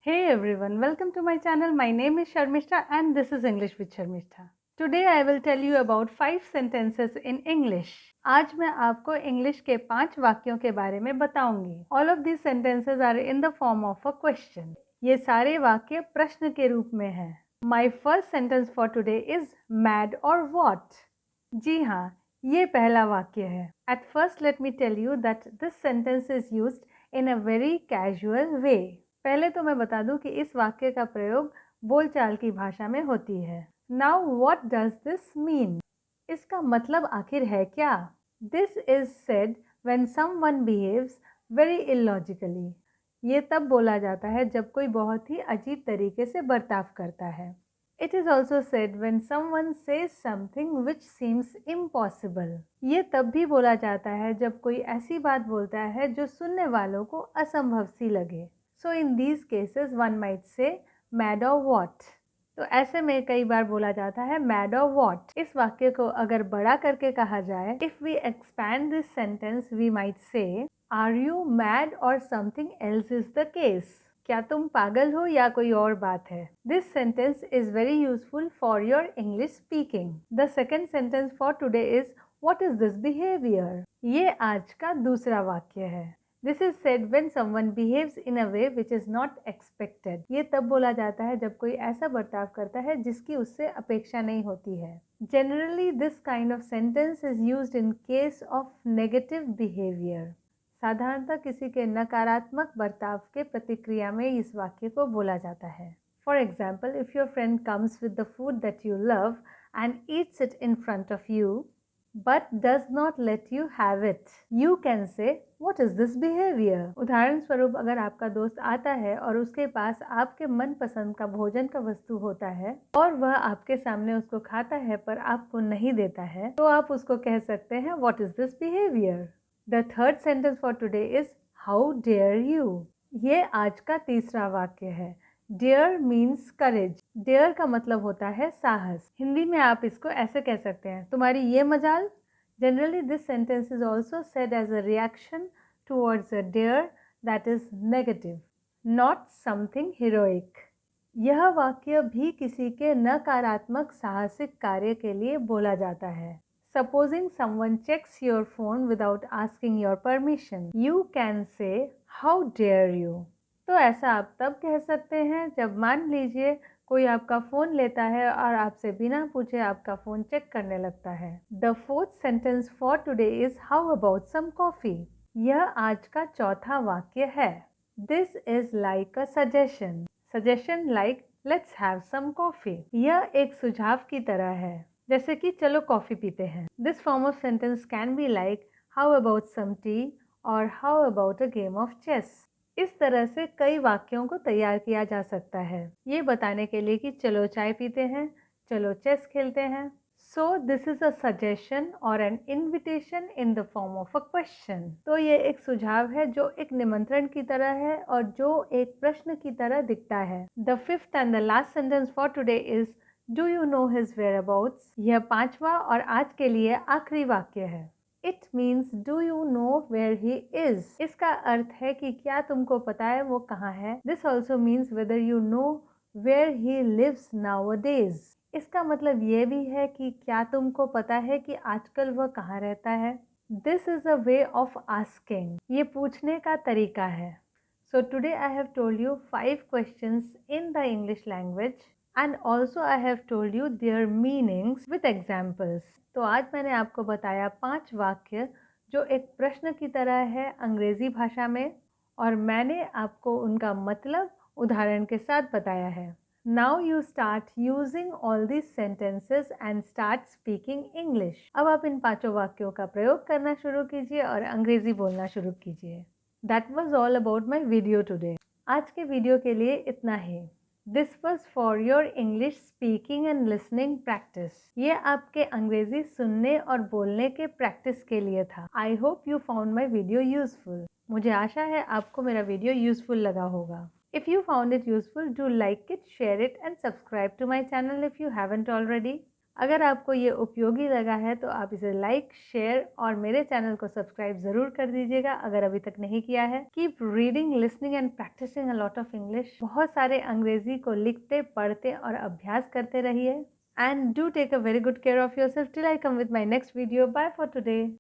Hey everyone, welcome to my channel. My name is Sharmishta and this is English with Sharmishta. Today I will tell you about 5 sentences in English. आज मैं आपको English के 5 वाक्यों के बारे में बताऊंगी. All of these sentences are in the form of a question. ये सारे वाक्य प्रश्न के रूप में हैं. My first sentence for today is mad or what? जी हाँ, ये पहला वाक्य है. At first let me tell you that this sentence is used in a very casual way. पहले तो मैं बता दूं कि इस वाक्य का प्रयोग बोलचाल की भाषा में होती है. Now what does this mean? इसका मतलब आखिर है क्या? This is said when someone behaves very illogically. ये तब बोला जाता है जब कोई बहुत ही अजीब तरीके से बर्ताव करता है. It is also said when someone says something which seems impossible. ये तब भी बोला जाता है जब कोई ऐसी बात बोलता है जो सुनने वालों को असंभव सी लगे. So in these cases one might say mad or what. तो ऐसे में कई बार बोला जाता है mad or what. इस वाक्य को अगर बड़ा करके कहा जाए, if we expand this sentence we might say, are you mad or something else is the case? क्या तुम पागल हो या कोई और बात है? This sentence is very useful for your English speaking. The second sentence for today is what is this behavior? ये आज का दूसरा वाक्य है. This is said when someone behaves in a way which is not expected. ये तब बोला जाता है जब कोई ऐसा बर्ताव करता है जिसकी उससे अपेक्षा नहीं होती है. Generally, this kind of sentence is used in case of negative behavior. साधारणतः किसी के नकारात्मक बर्ताव के प्रतिक्रिया में इस वाक्य को बोला जाता है. For example, if your friend comes with the food that you love and eats it in front of you, but does not let you have it, you can say, what is this behavior? उदाहरण स्वरूप अगर आपका दोस्त आता है और उसके पास आपके मनपसंद का भोजन का वस्तु होता है और वह आपके सामने उसको खाता है पर आपको नहीं देता है, तो आप उसको कह सकते हैं what is this behavior? The third sentence for today is how dare you? ये आज का तीसरा वाक्य है. Dare means courage. Dare का मतलब होता है साहस. हिंदी में आप इसको ऐसे कह सकते हैं, तुम्हारी ये मजाल. Generally, this sentence is also said as a reaction towards a dare that is negative, not something heroic. यह वाक्य भी किसी के नकारात्मक साहसिक कार्य के लिए बोला जाता है. Supposing someone checks your phone without asking your permission, you can say, how dare you? तो ऐसा आप तब कह सकते हैं जब मान लीजिए कोई आपका फ़ोन लेता है और आपसे बिना पूछे आपका फ़ोन चेक करने लगता है. The fourth sentence for today is how about some coffee. यह आज का चौथा वाक्य है. This is like a suggestion. Suggestion like let's have some coffee. यह एक सुझाव की तरह है, जैसे कि चलो कॉफ़ी पीते हैं. This form of sentence can be like how about some tea or how about a game of chess. इस तरह से कई वाक्यों को तैयार किया जा सकता है, ये बताने के लिए कि चलो चाय पीते हैं, चलो चेस खेलते हैं. So this is a suggestion or an invitation in the form of a question. तो ये एक सुझाव है जो एक निमंत्रण की तरह है और जो एक प्रश्न की तरह दिखता है. The fifth and the last sentence for today is do you know his whereabouts. यह पांचवा और आज के लिए आखिरी वाक्य है. It means do you know where he is? इसका अर्थ है कि क्या तुमको पता है वो कहाँ है. This also means whether you know where he lives nowadays. इसका मतलब ये भी है कि क्या तुमको पता है कि आजकल वह कहाँ रहता है. This is a way of asking. ये पूछने का तरीका है. So today I have told you 5 questions in the English language. And also I have told you their meanings with examples. तो आज मैंने आपको बताया 5 वाक्य जो एक प्रश्न की तरह है अंग्रेजी भाषा में, और मैंने आपको उनका मतलब उदाहरण के साथ बताया है. Now you start using all these sentences and start speaking English. अब आप इन 5 वाक्यों का प्रयोग करना शुरू कीजिए और अंग्रेजी बोलना शुरू कीजिए. That was all about my video today. आज के वीडियो के लिए इतना ही. This was for your English speaking and listening practice. ये आपके अंग्रेजी सुनने और बोलने के प्रैक्टिस के लिए था. I hope you found my video useful. मुझे आशा है आपको मेरा वीडियो यूजफुल लगा होगा. If you found it useful, do like it, share it and subscribe to my channel if you haven't already. अगर आपको ये उपयोगी लगा है तो आप इसे लाइक, शेयर और मेरे चैनल को सब्सक्राइब ज़रूर कर दीजिएगा अगर अभी तक नहीं किया है। Keep reading, listening and practising a lot of English. बहुत सारे अंग्रेजी को लिखते, पढ़ते और अभ्यास करते रहिए। And do take a very good care of yourself till I come with my next video. Bye for today.